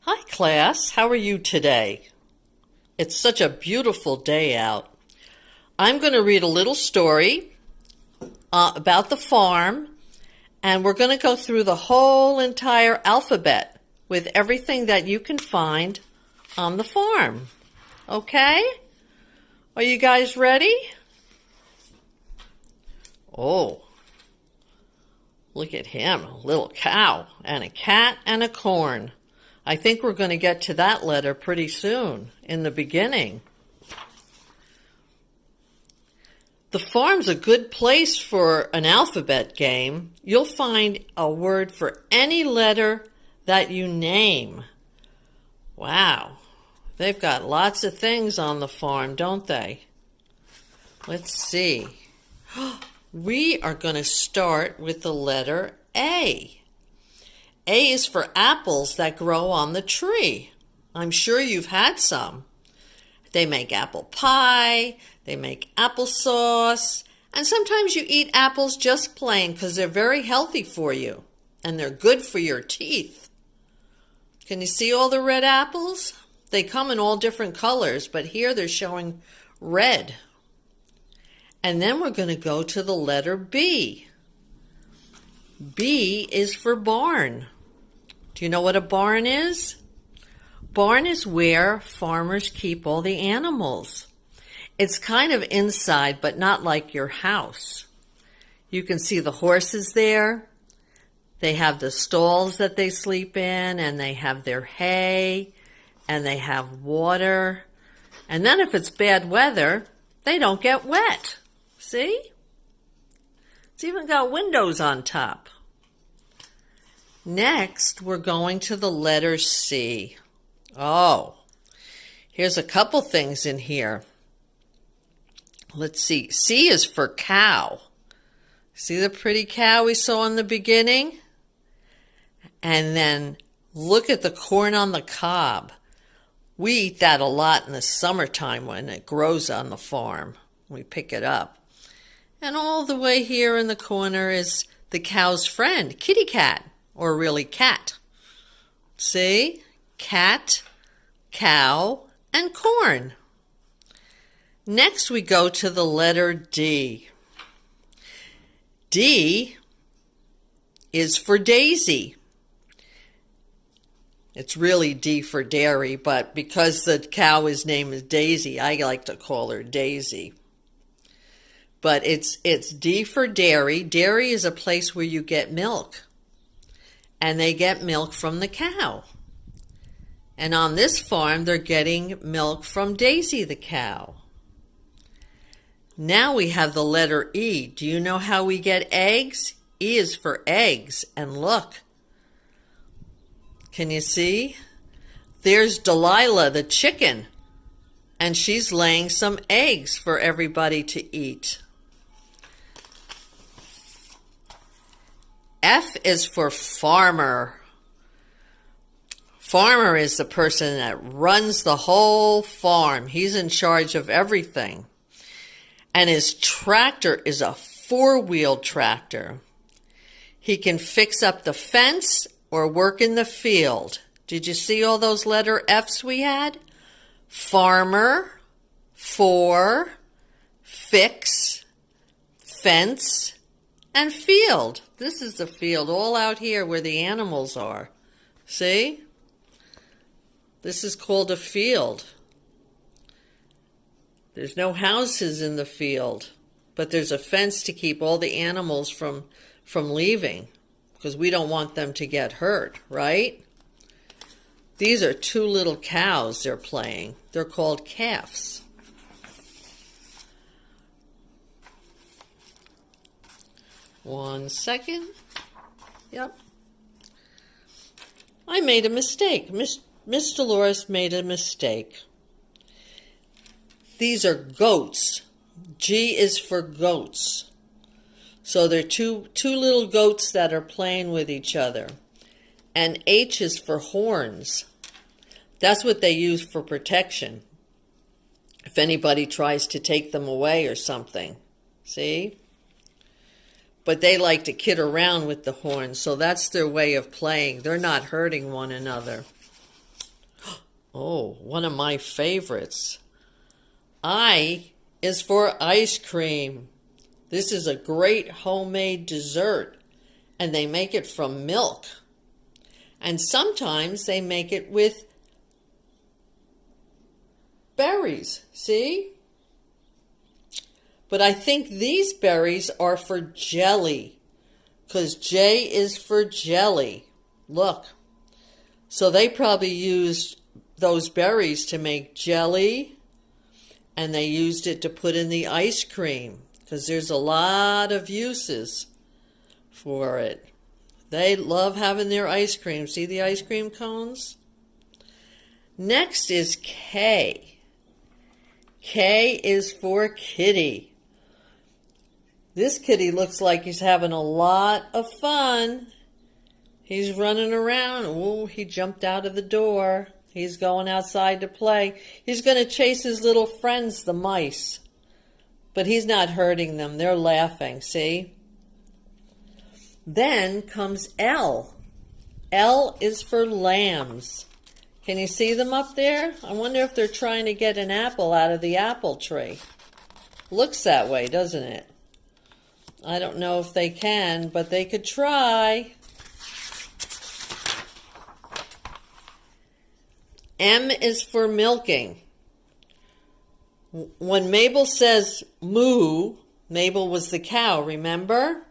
Hi class, how are you today? It's such a beautiful day out. I'm going to read a little story about the farm, and we're going to go through the whole entire alphabet with everything that you can find on the farm. Okay? Are you guys ready? Oh, look at him, a little cow and a cat and a corn. I think we're going to get to that letter pretty soon in the beginning. The farm's a good place for an alphabet game. You'll find a word for any letter that you name. Wow, they've got lots of things on the farm, don't they? Let's see. We are going to start with the letter A. A is for apples that grow on the tree. I'm sure you've had some. They make apple pie, they make applesauce, and sometimes you eat apples just plain because they're very healthy for you and they're good for your teeth. Can you see all the red apples? They come in all different colors, but here they're showing red. And then we're going to go to the letter B. B is for barn. Do you know what a barn is? Barn is where farmers keep all the animals. It's kind of inside, but not like your house. You can see the horses there. They have the stalls that they sleep in, and they have their hay, and they have water. And then if it's bad weather, they don't get wet. See? It's even got windows on top. Next, we're going to the letter C. Oh, here's a couple things in here. Let's see. C is for cow. See the pretty cow we saw in the beginning? And then look at the corn on the cob. We eat that a lot in the summertime when it grows on the farm. We pick it up. And all the way here in the corner is the cow's friend, kitty cat. Or really cat. See? Cat, cow, and corn. Next we go to the letter D. D is for daisy. It's really D for dairy, but because the cow's name is Daisy, I like to call her Daisy. But it's D for dairy. Dairy is a place where you get milk. And they get milk from the cow. And on this farm, they're getting milk from Daisy the cow. Now we have the letter E. Do you know how we get eggs? E is for eggs. And look. Can you see? There's Delilah the chicken. And she's laying some eggs for everybody to eat. F is for farmer. Farmer is the person that runs the whole farm. He's in charge of everything. And his tractor is a four-wheel tractor. He can fix up the fence or work in the field. Did you see all those letter F's we had? Farmer, for, fix, fence, and field. This is the field all out here where the animals are. See? This is called a field. There's no houses in the field, but there's a fence to keep all the animals from leaving because we don't want them to get hurt, right? These are two little cows they're playing. They're called calves. One second. Yep. I made a mistake. Miss Dolores made a mistake. These are goats. G is for goats. So they're two little goats that are playing with each other. And H is for horns. That's what they use for protection. If anybody tries to take them away or something. See? But they like to kid around with the horns, so that's their way of playing. They're not hurting one another. Oh, one of my favorites. I is for ice cream. This is a great homemade dessert, and they make it from milk. And sometimes they make it with berries, see? But I think these berries are for jelly, because J is for jelly. Look. So they probably used those berries to make jelly, and they used it to put in the ice cream, because there's a lot of uses for it. They love having their ice cream. See the ice cream cones? Next is K. K is for kitty. This kitty looks like he's having a lot of fun. He's running around. Oh, he jumped out of the door. He's going outside to play. He's going to chase his little friends, the mice. But he's not hurting them. They're laughing, see? Then comes L. L is for lambs. Can you see them up there? I wonder if they're trying to get an apple out of the apple tree. Looks that way, doesn't it? I don't know if they can, but they could try. M is for milking. When Mabel says moo, Mabel was the cow, remember?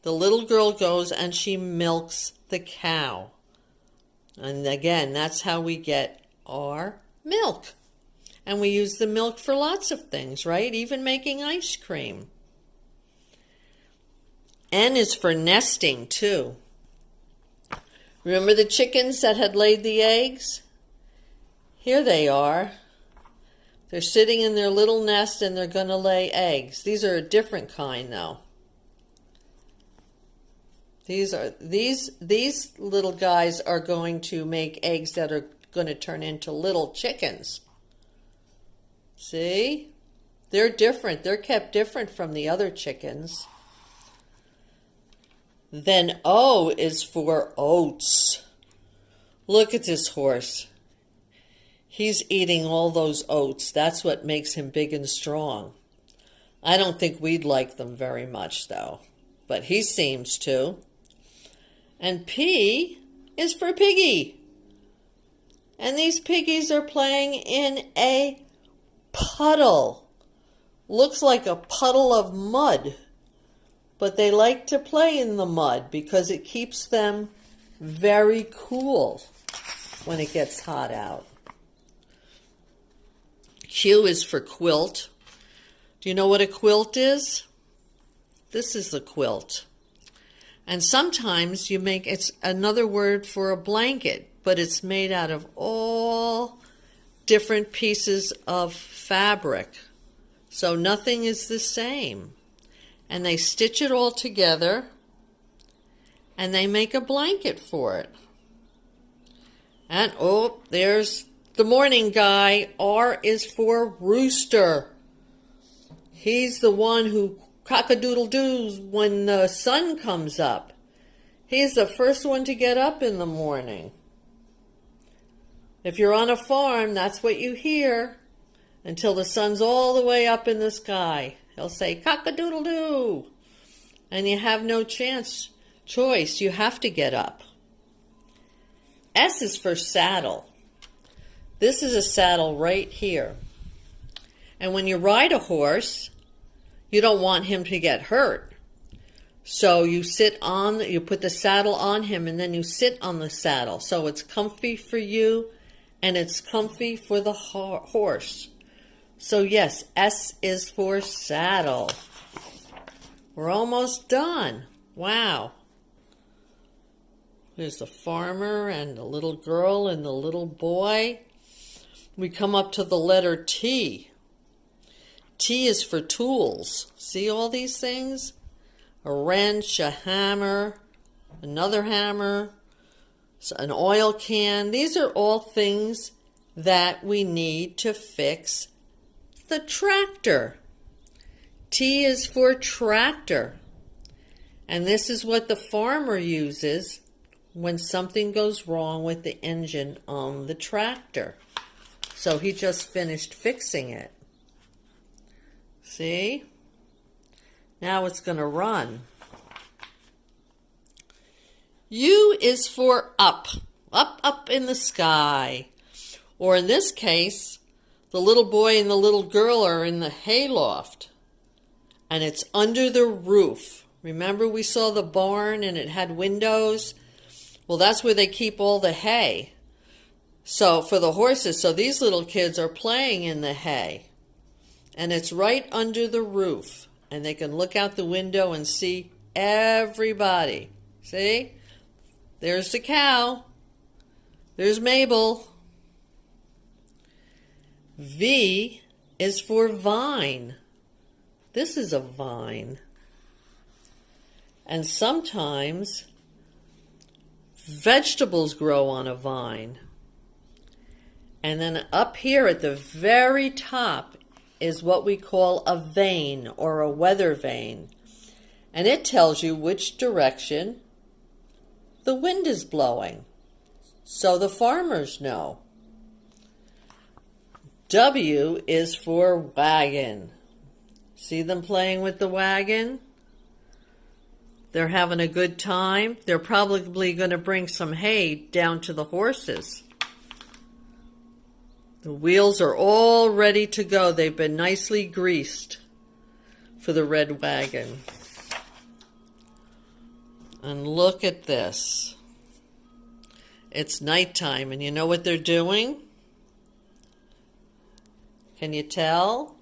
The little girl goes and she milks the cow. And again, that's how we get our milk. And we use the milk for lots of things, right? Even making ice cream. N is for nesting, too. Remember the chickens that had laid the eggs? Here they are. They're sitting in their little nest and they're going to lay eggs. These are a different kind, though. These little guys are going to make eggs that are going to turn into little chickens. See? They're different. They're kept different from the other chickens. Then O is for oats. Look at this horse. He's eating all those oats. That's what makes him big and strong. I don't think we'd like them very much, though. But he seems to. And P is for piggy. And these piggies are playing in a puddle. Looks like a puddle of mud. But they like to play in the mud because it keeps them very cool when it gets hot out. Q is for quilt. Do you know what a quilt is? This is the quilt. And sometimes you make, it's another word for a blanket, but it's made out of all different pieces of fabric. So nothing is the same. And they stitch it all together and they make a blanket for it. And oh, there's the morning guy. R is for rooster. He's the one who cock-a-doodle-doos when the sun comes up. He's the first one to get up in the morning. If you're on a farm, that's what you hear until the sun's all the way up in the sky. He'll say, cock-a-doodle-doo. And you have no choice. You have to get up. S is for saddle. This is a saddle right here. And when you ride a horse, you don't want him to get hurt. So you put the saddle on him and then you sit on the saddle. So it's comfy for you and it's comfy for the horse. So yes, S is for saddle. We're almost done. Wow. There's the farmer and the little girl and the little boy. We come up to the letter T. T is for tools. See all these things? A wrench, a hammer, another hammer, an oil can. These are all things that we need to fix the tractor. T is for tractor. And this is what the farmer uses when something goes wrong with the engine on the tractor. So he just finished fixing it. See? Now it's going to run. U is for up. Up, up in the sky. Or in this case, the little boy and the little girl are in the hayloft. And it's under the roof. Remember we saw the barn and it had windows? Well, that's where they keep all the hay. So for the horses, so these little kids are playing in the hay. And it's right under the roof. And they can look out the window and see everybody. See? There's the cow. There's Mabel. V is for vine. This is a vine. And sometimes vegetables grow on a vine. And then up here at the very top is what we call a vane or a weather vane. And it tells you which direction the wind is blowing. So the farmers know. W is for wagon. See them playing with the wagon? They're having a good time. They're probably going to bring some hay down to the horses. The wheels are all ready to go. They've been nicely greased for the red wagon. And look at this. It's nighttime, and you know what they're doing? Can you tell?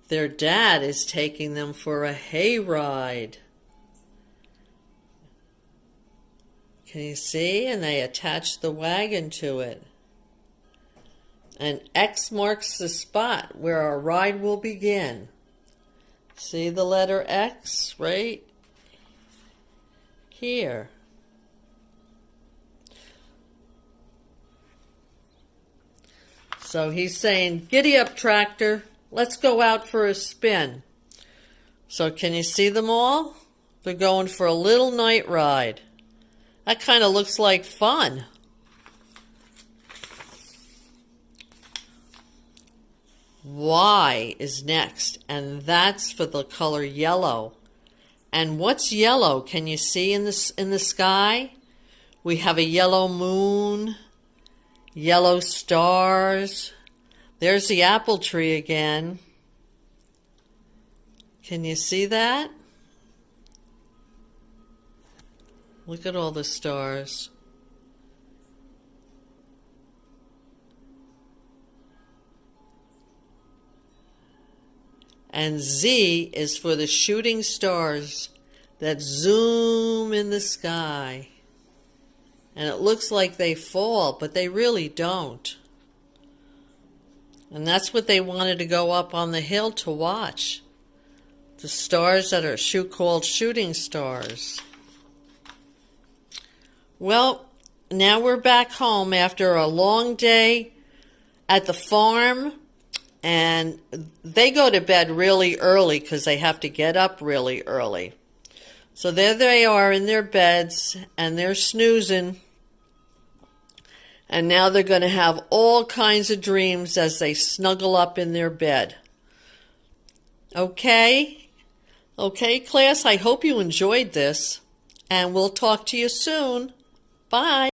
Their dad is taking them for a hay ride. Can you see? And they attach the wagon to it. And X marks the spot where our ride will begin. See the letter X right here. So he's saying, giddy up, tractor. Let's go out for a spin. So can you see them all? They're going for a little night ride. That kind of looks like fun. Y is next, and that's for the color yellow. And what's yellow? Can you see in the sky? We have a yellow moon, yellow stars. There's the apple tree again. Can you see that? Look at all the stars. And Z is for the shooting stars that zoom in the sky. And it looks like they fall, but they really don't. And that's what they wanted to go up on the hill to watch. The stars that are called shooting stars. Well, now we're back home after a long day at the farm. And they go to bed really early because they have to get up really early. So there they are in their beds, and they're snoozing. And now they're going to have all kinds of dreams as they snuggle up in their bed. Okay? Okay, class, I hope you enjoyed this. And we'll talk to you soon. Bye.